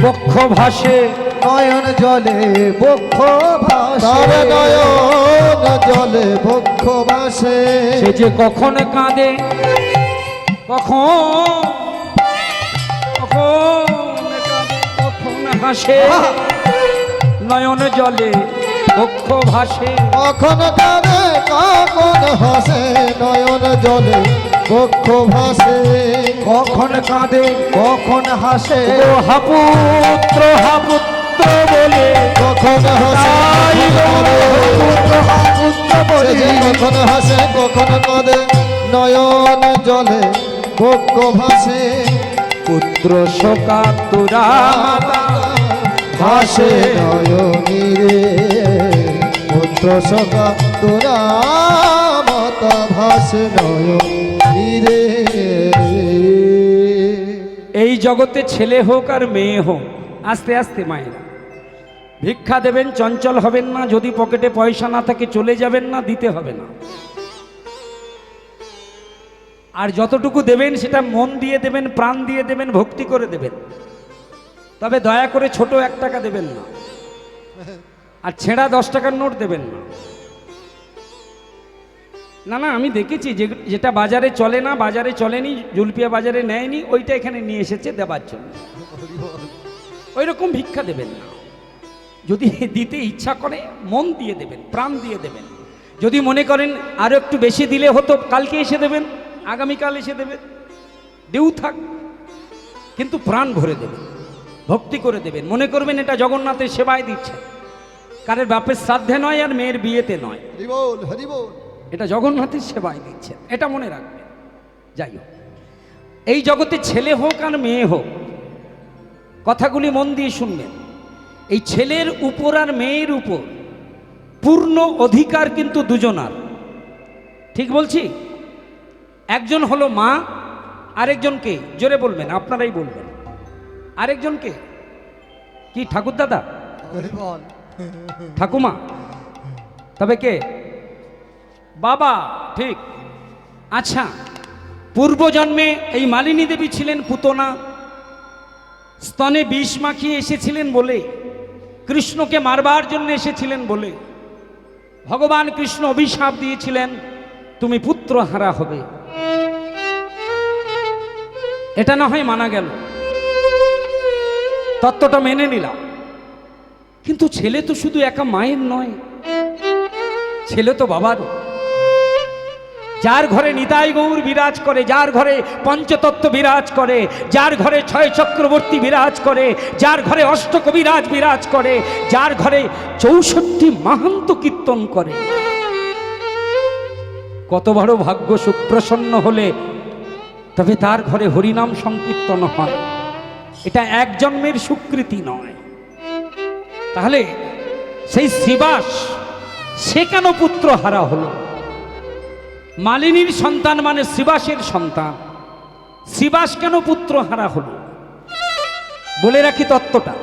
বক্ষ ভাসে নয়ন জলে বক্ষ ভাসে নয়ন জলে বক্ষ ভাসে সে যে কখন কাঁদে কখন কখন কাঁদে কখন হাসে নয়ন জলে বক্ষ ভাসে কখন কাঁদে কখন হাসে নয়ন জলে বক্ষ ভাসে কখন কাঁদে কখন হাসে ও হাপুত্র হাপুত্র বলে কখন হাসে তাই হাপুত্র হাপুত্র বলে কখন হাসে কখন কাঁদে নয়ন জলে বক্ষ ভাসে পুত্র শোকাতুরা মাতা ভাসে নয়নী রে পুত্র সখা তোরা মাতা ভাসে নয়নী রে এই জগতে ছেলে হোক আর মেয়ে হোক, আস্তে আস্তে মায়েরা ভিক্ষা দেবেন, চঞ্চল হবেন না। যদি পকেটে পয়সা না থাকে চলে যাবেন না, দিতে হবে না। আর যতটুকু দেবেন সেটা মন দিয়ে দেবেন, প্রাণ দিয়ে দেবেন, ভক্তি করে দেবেন। তবে দয়া করে ছোট 1 টাকা দেবেন না, আর ছেঁড়া 10 টাকার নোট দেবেন না। না না, আমি দেখেছি যেটা বাজারে চলে না, বাজারে চলেনি, জুলপিয়া বাজারে নেয়নি, ওইটা এখানে নিয়ে এসেছে দেবার জন্য। ওই রকম ভিক্ষা দেবেন না। যদি দিতে ইচ্ছা করে মন দিয়ে দেবেন, প্রাণ দিয়ে দেবেন। যদি মনে করেন আরো একটু বেশি দিলে হতো, কালকে এসে দেবেন, আগামীকাল এসে দেবেন, দেউ থাক, কিন্তু প্রাণ ভরে দেবেন, ভক্তি করে দেবেন। মনে করবেন এটা জগন্নাথের সেবায় দিচ্ছে, কারের বাপের শ্রাদ্ধে নয় আর মেয়ের বিয়েতে নয়, হরি বল হরি বল এটা জগন্নাথের সেবায় দিচ্ছে, এটা মনে রাখবেন। যাই হোক, এই জগতে ছেলে হোক আর মেয়ে হোক, কথাগুলি মন দিয়ে শুনবেন। এই ছেলের উপর আর মেয়ের উপর পূর্ণ অধিকার কিন্তু দুজনার। ঠিক বলছি? একজন হলো মা, আরেকজনকে জোরে বলবেন, আপনারাই বলবেন, আরেকজনকে কি ঠাকুর দাদা, হরি বল ঠাকুমা, তবে কে? বাবা। ঠিক, আচ্ছা, পূর্বজন্মে এই মালিনী দেবী ছিলেন পুতনা, স্তনে বিষ মাখিয়ে এসেছিলেন বলে, কৃষ্ণকে মারবার জন্য এসেছিলেন বলে ভগবান কৃষ্ণ অভিশাপ দিয়েছিলেন তুমি পুত্র হারা হবে। এটা না হয় মানা গেল, তত্ত্বটা মেনে নিলাম, কিন্তু ছেলে তো শুধু একা মায়ের নয়, ছেলে তো বাবারও। যার ঘরে নিতাই গৌর বিরাজ করে, যার ঘরে পঞ্চতত্ত্ব বিরাজ করে, যার ঘরে ছয় চক্রবর্তী বিরাজ করে, যার ঘরে অষ্টকবিরাজ বিরাজ করে, যার ঘরে 64 মাহান্ত কীর্তন করে, কত বড় ভাগ্য সুপ্রসন্ন হলে তবে তার ঘরে হরিনাম সংকীর্তন হয়। এটা এক জন্মের স্বীকৃতি নয়। তাহলে সেই শ্রীবাস সে কেন পুত্র হারা হলো? মালিনীর সন্তান মানে শ্রীবাসের সন্তান, শ্রীবাস কেন পুত্র হারা হলো? বলে রাখি তত্ত্বটা।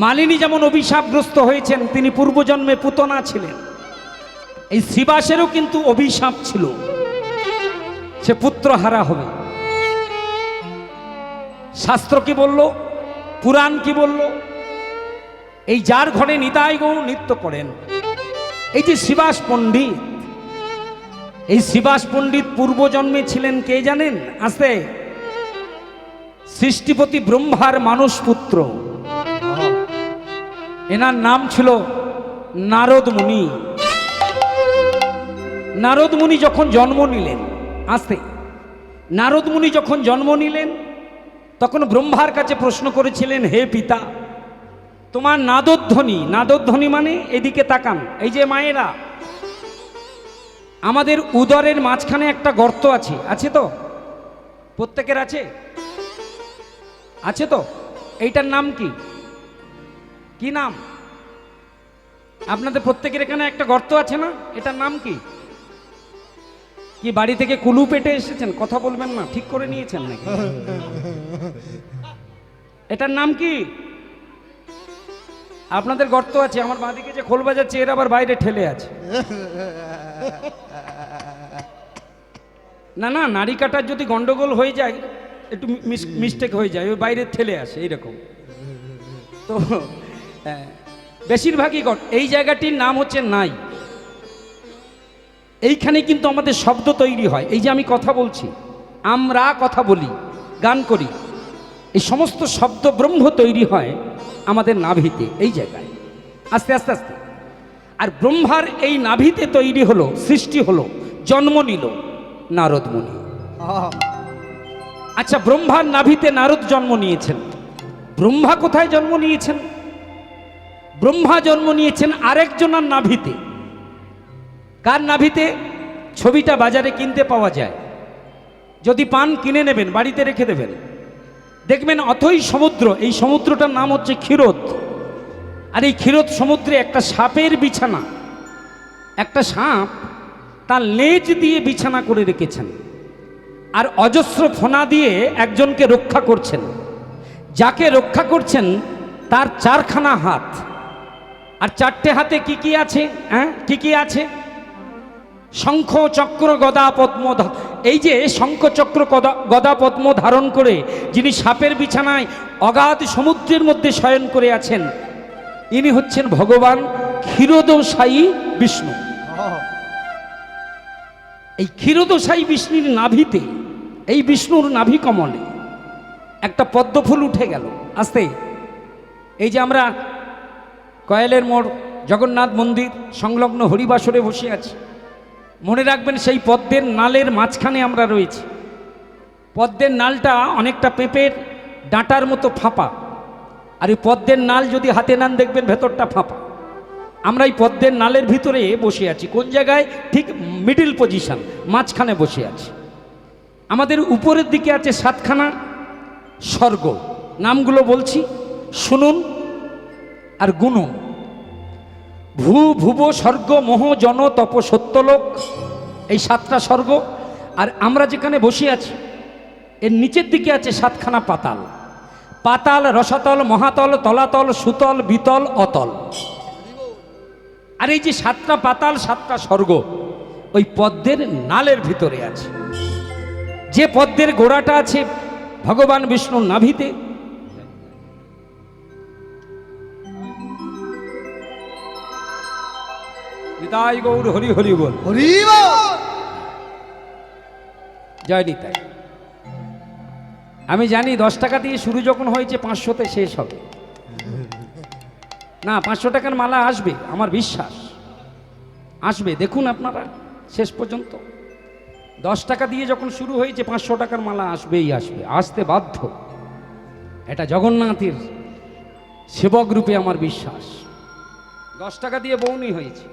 মালিনী যেমন অভিশাপগ্রস্ত হয়েছেন, তিনি পূর্বজন্মে পুতনা ছিলেন, এই শ্রীবাসেরও কিন্তু অভিশাপ ছিল, সে পুত্র হারা হবে। শাস্ত্র কি বলল, পুরাণ কি বলল? এই যার ঘরে নিতাই গৌর নৃত্য করেন, এই যে শ্রীবাস পণ্ডিত, এই শ্রীবাস পণ্ডিত পূর্বজন্মে ছিলেন কে জানেন? আছে সৃষ্টিপতি ব্রহ্মার মানস পুত্র, এনার নাম ছিল নারদ মুনি। নারদ মুনি যখন জন্ম নিলেন, আসতে নারদ মুনি যখন জন্ম নিলেন তখন ব্রহ্মার কাছে প্রশ্ন করেছিলেন, হে পিতা, তোমার নাদধ্বনি, নাদধ্বনি মানে এদিকে তাকান, এই যে মায়েরা, আমাদের উদরের মাঝখানে একটা গর্ত আছে, আছে তো? প্রত্যেকের আছে? আছে তো? এইটার নাম কি? কি নাম? আপনাদের প্রত্যেকের এখানে একটা গর্ত আছে না? এটার নাম কি? কি বাড়ি থেকে কুলু পেটে এসেছেন? কথা বলবেন না, ঠিক করে নিয়েছেন নাকি? এটার নাম কি? আপনাদের গর্ত আছে, আমার বাঁদিকে যে খোল বাজাচ্ছে এর আবার বাইরে ঠেলে আছে। না না, নারী কাটার যদি গন্ডগোল হয়ে যায়, একটু মিস্টেক হয়ে যায়, ওই বাইরে ঠেলে আসে এইরকম। তো বেশিরভাগই এই জায়গাটির নাম হচ্ছে নাই। এইখানে কিন্তু আমাদের শব্দ তৈরি হয়। এই যে আমি কথা বলছি, আমরা কথা বলি, গান করি, এই সমস্ত শব্দ ব্রহ্ম তৈরি হয় আমাদের নাভিতে, এই জায়গায় আস্তে আস্তে আস্তে। আর ব্রহ্মার এই নাভিতে তৈরি হলো, সৃষ্টি হলো, জন্ম নিল নারদ মুনি। আচ্ছা, ব্রহ্মার নাভিতে নারদ জন্ম নিয়েছেন। ব্রহ্মা কোথায় জন্ম নিয়েছেন? ব্রহ্মা জন্ম নিয়েছেন আরেকজনের নাভিতে। কার নাভিতে? ছবিটা বাজারে কিনতে পাওয়া যায়, যদি পান কিনে নেবেন, বাড়িতে রেখে দেবেন, দেখবেন অথই সমুদ্র, এই সমুদ্রটার নাম হচ্ছে ক্ষীরোদ। আর এই ক্ষীরোদ সমুদ্রে একটা সাপের বিছানা, একটা সাপ তার লেজ দিয়ে বিছানা করে রেখেছেন, আর অজস্র ফোনা দিয়ে একজনকে রক্ষা করছেন। যাকে রক্ষা করছেন তার 4খানা হাত, আর 4টে হাতে কি কি আছে? কি কি আছে? শঙ্খ চক্র গদা পদ্ম। এই যে শঙ্খ চক্র গদা পদ্ম ধারণ করে যিনি সাপের বিছানায় অগাধ সমুদ্রের মধ্যে শয়ন করে আছেন, ইনি হচ্ছেন ভগবান ক্ষীরোদশায়ী বিষ্ণু। এই ক্ষীরোদশায়ী বিষ্ণুর নাভিতে, এই বিষ্ণুর নাভি কমলে একটা পদ্মফুল উঠে গেল আস্তে। এই যে আমরা কয়েলের মোড় জগন্নাথ মন্দির সংলগ্ন হরিবাসরে বসে আছি, মনে রাখবেন সেই পদ্মের নালের মাঝখানে আমরা রয়েছি। পদ্মের নালটা অনেকটা পেঁপের ডাঁটার মতো ফাঁপা, আর এই পদ্মের নাল যদি হাতে নেন দেখবেন ভেতরটা ফাঁপা। আমরা এই পদ্মের নালের ভিতরে বসে আছি। কোন জায়গায়? ঠিক মিডিল পজিশন, মাঝখানে বসে আছি। আমাদের উপরের দিকে আছে 7খানা স্বর্গ, নামগুলো বলছি, শুনুন আর গুনুন। ভূ ভুব স্বর্গ মোহ জন তপ সত্যলোক, এই 7টা স্বর্গ। আর আমরা যেখানে বসে আছি এর নিচের দিকে আছে 7খানা পাতাল। পাতাল, রসাতল, মহাতল, তলাতল, সুতল, বিতল, অতল। আর এই যে 7টা পাতাল, 7টা স্বর্গ, ওই পদ্মের নালের ভিতরে আছে। যে পদ্মের গোড়াটা আছে ভগবান বিষ্ণুর নাভিতে, নিতাই গৌর হরি হরি বল। হরি বল। জয় নিতাই। আমি জানি 10 টাকা দিয়ে শুরু যখন হয়েছে 500-তে শেষ হবে না। 500 টাকার মালা আসবে, আমার বিশ্বাস আসবে। দেখুন আপনারা শেষ পর্যন্ত 10 টাকা দিয়ে যখন শুরু হয়েছে 500 টাকার মালা আসবেই আসবে, আসতে বাধ্য। এটা জগন্নাথের সেবক রূপে আমার বিশ্বাস। 10 টাকা দিয়ে বউনি হয়েছে,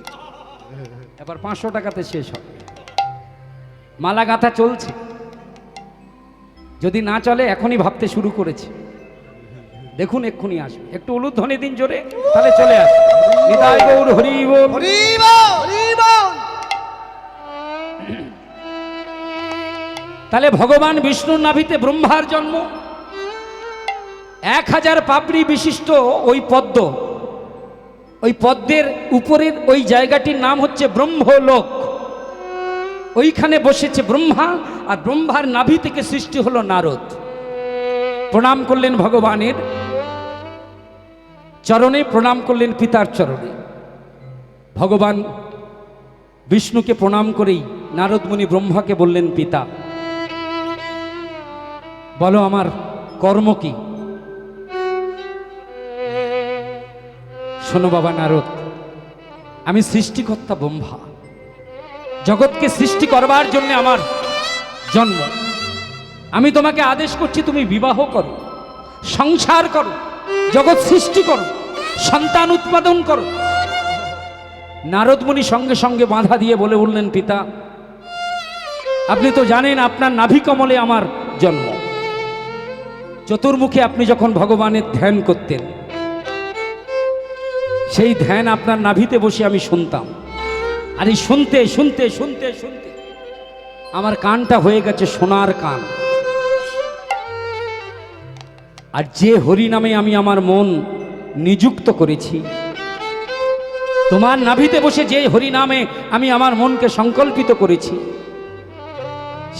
এবার 500 টাকাতে শেষ হবে। মালা গাঁথা চলছে, যদি না চলে এখনই ভাবতে শুরু করেছে। দেখুন এক্ষুনি আসবে। একটু উলুধ্বনি দিন জোরে, তাহলে চলে আসবে। নিতাই গৌর হরি বল। হরি বল। হরি বল। তাহলে ভগবান বিষ্ণুর নাভিতে ব্রহ্মার জন্ম। 1000 পাপড়ি বিশিষ্ট ওই পদ্ম, ওই পদ্মের উপরের ওই জায়গাটির নাম হচ্ছে ব্রহ্মলোক। ওইখানে বসেছে ব্রহ্মা, আর ব্রহ্মার নাভি থেকে সৃষ্টি হলো নারদ। প্রণাম করলেন ভগবানের চরণে, প্রণাম করলেন পিতার চরণে। ভগবান বিষ্ণুকে প্রণাম করেই নারদ মুনি ব্রহ্মাকে বললেন, পিতা বলো আমার কর্ম কি? শোনো বাবা নারদ, আমি সৃষ্টিকর্তা ব্রহ্মা, জগৎকে সৃষ্টি করবার জন্য আমার জন্ম। আমি তোমাকে আদেশ করছি তুমি বিবাহ করো, সংসার করো, জগৎ সৃষ্টি করো, সন্তান উৎপাদন করো। নারদ মুনি সঙ্গে সঙ্গে বাধা দিয়ে বলে উঠলেন, পিতা আপনি তো জানেন আপনার নাভি কমলে আমার জন্ম। চতুর্মুখে আপনি যখন ভগবানের ধ্যান করতেন, সেই ধ্যান আপনার নাভিতে বসে আমি শুনতাম। আর এই শুনতে শুনতে শুনতে শুনতে আমার কানটা হয়ে গেছে সোনার কান। আর যে হরি নামে আমি আমার মন নিযুক্ত করেছি, তোমার নাভিতে বসে যে হরি নামে আমি আমার মনকে সংকল্পিত করেছি,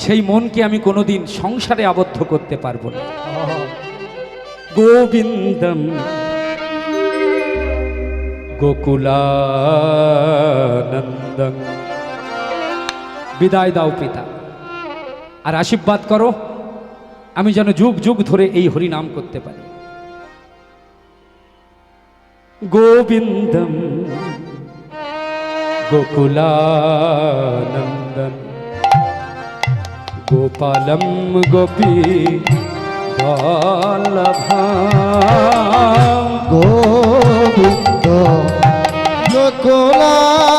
সেই মনকে আমি কোনোদিন সংসারে আবদ্ধ করতে পারবো না। গোবিন্দম গোকুলানন্দং। বিদায় দাও পিতা, আর আশীর্বাদ করো আমি যেন যুগ যুগ ধরে এই হরি নাম করতে পারি। গোবিন্দম গোকুলানন্দন গোপালম গোপী বল্লভা। গোবিন্দ গোকুলানন্দ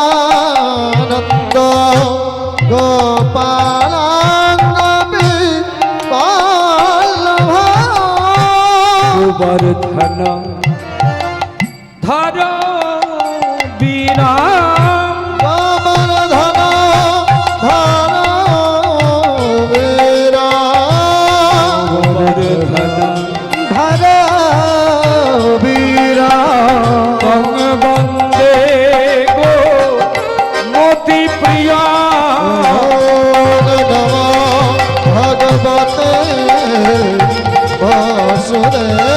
গোপালাঙ্গবি বল্লভা। গোবর্ধন ধর বীরা। গোবর্ধন ধর বীরা। গোবর্ধন ধর বীরা। বন্দে গো মতি প্রিয়া। ভগবতে বাসুদেবায়।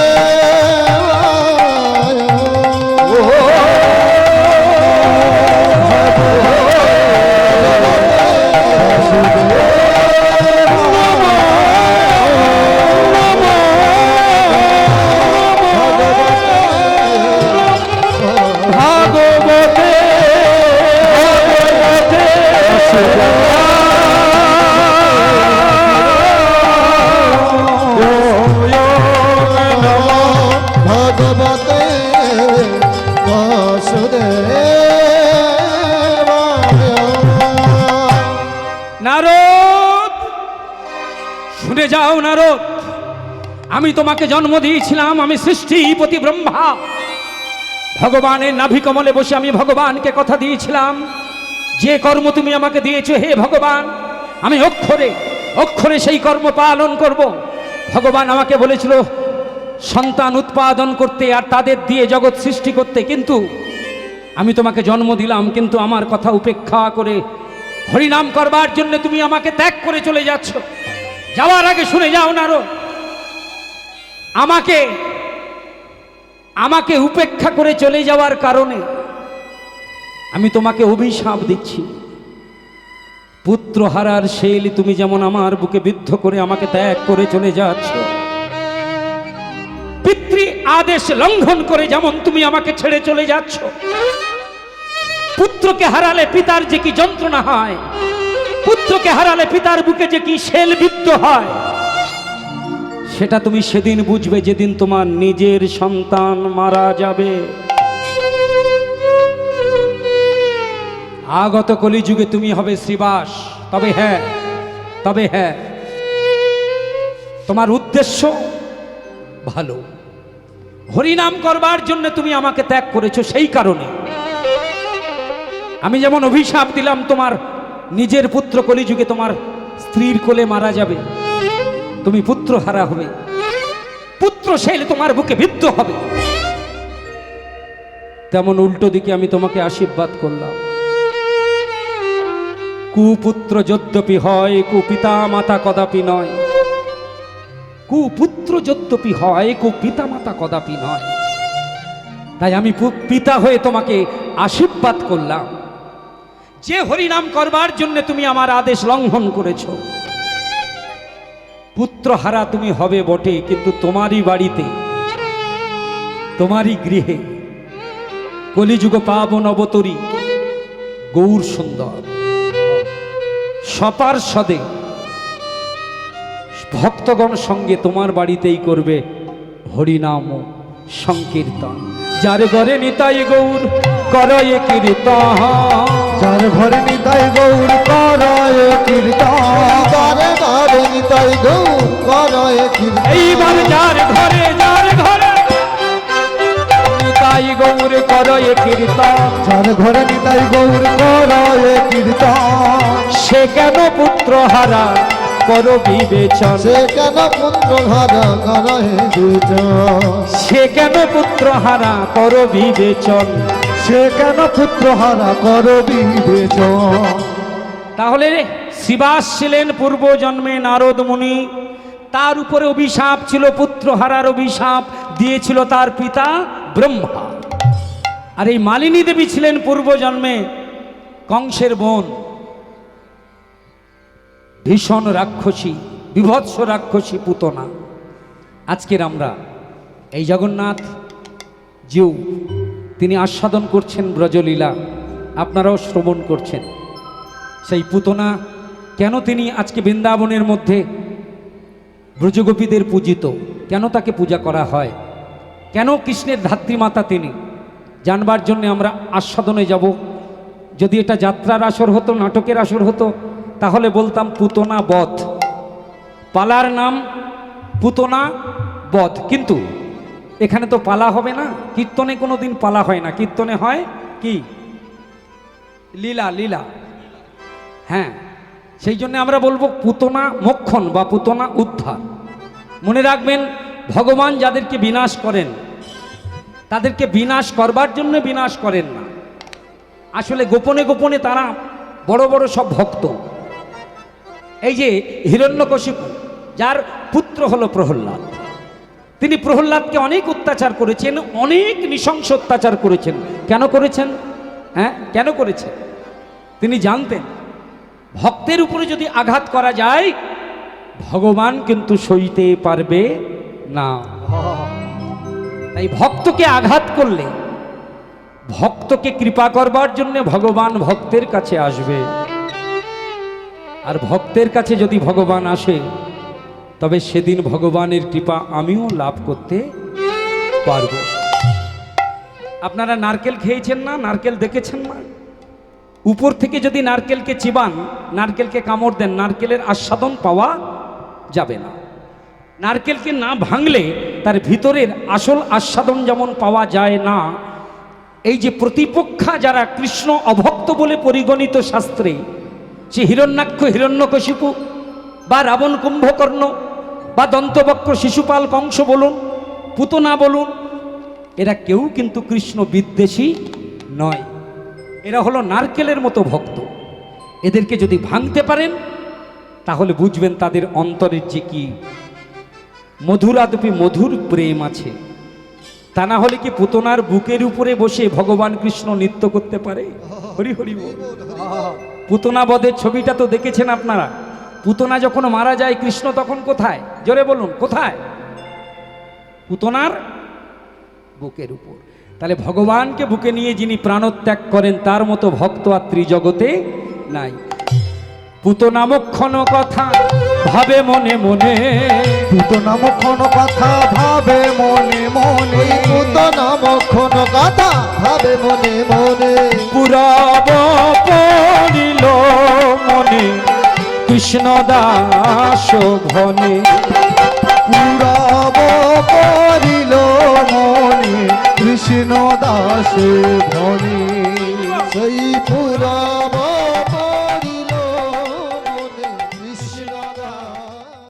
ভাগবতে ভগবতে বাসুদেবায়। নারদ শুনে যাও নারদ, আমি তোমাকে জন্ম দিয়েছিলাম, আমি সৃষ্টিপতি ব্রহ্মা। ভগবানের নাভি কমলে বসে আমি ভগবানকে কথা দিয়েছিলাম, যে কর্ম তুমি আমাকে দিয়েছো হে ভগবান, আমি অক্ষরে অক্ষরে সেই কর্ম পালন করব। ভগবান আমাকে বলেছিল সন্তান উৎপাদন করতে আর তাদের দিয়ে জগৎ সৃষ্টি করতে, কিন্তু আমি তোমাকে জন্ম দিলাম, কিন্তু আমার কথা উপেক্ষা করে হরিনাম করবার জন্য তুমি আমাকে ত্যাগ করে চলে যাচ্ছ। যাওয়ার আগে শুনে যাও নারদ, আমাকে উপেক্ষা করে চলে যাওয়ার কারণে আমি তোমাকে অভিশাপ দিচ্ছি। পুত্র হারার শৈলী তুমি যেমন আমার বুকে বিদ্ধ করে আমাকে ত্যাগ করে চলে যাচ্ছ, পিতৃ আদেশ লঙ্ঘন করে যেমন তুমি আমাকে ছেড়ে চলে যাচ্ছ। পুত্রকে হারালে পিতার যে কি যন্ত্রণা হয়, পুত্রকে হারালে পিতার বুকে যে কি শেল বিদ্ধ হয়, সেটা তুমি সেদিন বুঝবে যেদিন তোমার নিজের সন্তান মারা যাবে। আগত কলিযুগে তুমি হবে শ্রীবাস। তবে হ্যাঁ তোমার উদ্দেশ্য ভালো। হরিনাম করবার জন্য তুমি আমাকে ত্যাগ করেছো, সেই কারণে আমি যেমন অভিশাপ দিলাম তোমার নিজের পুত্র কলিযুগে তোমার স্ত্রীর কোলে মারা যাবে, তুমি পুত্র হারা হবে, পুত্র শৈল তোমার বুকে বিদ্ধ হবে, তেমন উল্টো দিকে আমি তোমাকে আশীর্বাদ করলাম। কুপুত্র যদ্যপি হয়, কুপিতা মাতা কদাপি নয়। কুপুত্র যদ্যপি হয়, কুপিতা মাতা কদাপি নয়। তাই আমি পিতা হয়ে তোমাকে আশীর্বাদ করলাম যে হরিনাম করবার জন্য তুমি আমার আদেশ লঙ্ঘন করেছো। পুত্র হারা তুমি হবে বটে, কিন্তু তোমারই বাড়িতে, তোমারই গৃহে কলিযুগ পাবন অবতরী গৌর সুন্দর সপার্ষদে ভক্তগণ সঙ্গে তোমার বাড়িতেই করবে হরিনাম সংকীর্তন। যার ঘরে নিতাই গৌর করয় কীর্তন, যার ঘরে নিতাই গৌর করয় কীর্তন, যার ঘরে নিতাই গৌর করয় কীর্তন। এইবার যার ঘরে নিতাই গৌর করয় কীর্তন, যার ঘরে নিতাই গৌর করয় কীর্তন, সে কেন পুত্র হারা করো বিবেচন, সে কেন পুত্র হারা করয় বিবেচন, সে কেন পুত্র হারা করো বিবেচন, সে কেন পুত্র হারা করো বিবেচন। তাহলে শিবাস ছিলেন পূর্ব জন্মে নারদ মুনি, তার উপরে অভিশাপ ছিল, পুত্র হারার অভিশাপ দিয়েছিল তার পিতা ব্রহ্মা। আর এই মালিনী দেবী ছিলেন পূর্ব জন্মে কংসের বোন, ভীষণ রাক্ষসী, বিভৎস রাক্ষসী পুতনা। আজকের আমরা এই জগন্নাথ জিউ তিনি আস্বাদন করছেন ব্রজলীলা, আপনারাও শ্রবণ করছেন। সেই পুতনা কেন তিনি আজকে বৃন্দাবনের মধ্যে ব্রজগোপীদের পূজিত, কেন তাকে পূজা করা হয়, কেন কৃষ্ণের ধাত্রীমাতা তিনি, জানবার জন্য আমরা আস্বাদনে যাব। যদি এটা যাত্রার আসর হতো, নাটকের আসর হতো, তাহলে বলতাম পুতনা বধ, পালার নাম পুতনা বধ। কিন্তু এখানে তো পালা হবে না, কীর্তনে কোনো দিন পালা হয় না, কীর্তনে হয় কি লীলা, লীলা। হ্যাঁ, সেই জন্য আমরা বলবো পুতনা মোক্ষণ বা পুতনা উদ্ধার। মনে রাখবেন, ভগবান যাদেরকে বিনাশ করেন তাদেরকে বিনাশ করবার জন্য বিনাশ করেন না, আসলে গোপনে গোপনে তারা বড় বড় সব ভক্ত। এই যে হিরণ্যকশিপু, যার পুত্র হলো প্রহ্লাদ, তিনি প্রহ্লাদকে অনেক অত্যাচার করেছেন, অনেক নৃশংস অত্যাচার করেছেন। কেন করেছেন? কেন করেছেন? তিনি জানতেন ভক্তের উপরে যদি আঘাত করা যায় ভগবান কিন্তু সইতে পারবে না। তাই ভক্তকে আঘাত করলে ভক্তকে কৃপা করবার জন্য ভগবান ভক্তের কাছে আসবে, আর ভক্তের কাছে যদি ভগবান আসে তবে সেদিন ভগবানের কৃপা আমিও লাভ করতে পারব। আপনারা নারকেল খেয়েছেন না? নারকেল দেখেছেন না? উপর থেকে যদি নারকেলকে চিবান, নারকেলকে কামড় দেন, নারকেলের আস্বাদন পাওয়া যাবে না। নারকেলকে না ভাঙলে তার ভিতরের আসল আস্বাদন যেমন পাওয়া যায় না, এই যে প্রতিপক্ষা যারা কৃষ্ণ অভক্ত বলে পরিগণিত শাস্ত্রে, সে হিরণ্যাক্ষ হিরণ্যকশিপু বা রাবণ কুম্ভকর্ণ বা দন্তবক্র শিশুপাল কংস বলুন, পুতনা বলুন, এরা কেউ কিন্তু কৃষ্ণ বিদ্বেষী নয়। এরা হলো নারকেলের মতো ভক্ত। এদেরকে যদি ভাঙতে পারেন তাহলে বুঝবেন তাদের অন্তরের যে কি মধুরাদপি মধুর প্রেম আছে। তা না হলে কি পুতনার বুকের উপরে বসে ভগবান কৃষ্ণ নৃত্য করতে পারে? হরি হরি বল। পুতনা বধের ছবিটা তো দেখেছেন আপনারা। পুতনা যখন মারা যায় কৃষ্ণ তখন কোথায়? জোরে বলুন কোথায়? পুতনার বুকের উপর। তাহলে ভগবানকে বুকে নিয়ে যিনি প্রাণত্যাগ করেন তার মতো ভক্ত আর ত্রিজগতে নাই। পুতনা মক্ষণ কথা ভাবে মনে মনে, পুতনা মক্ষণ কথা ভাবে মনে মনে, পুতনা মক্ষণ কথা ভাবে মনে মনে, পুরাব পড়িল মনে কৃষ্ণ দাস ঘনে, পুরাব পড়িল মনে কৃষ্ণ দাস ধনী, সেই পুরা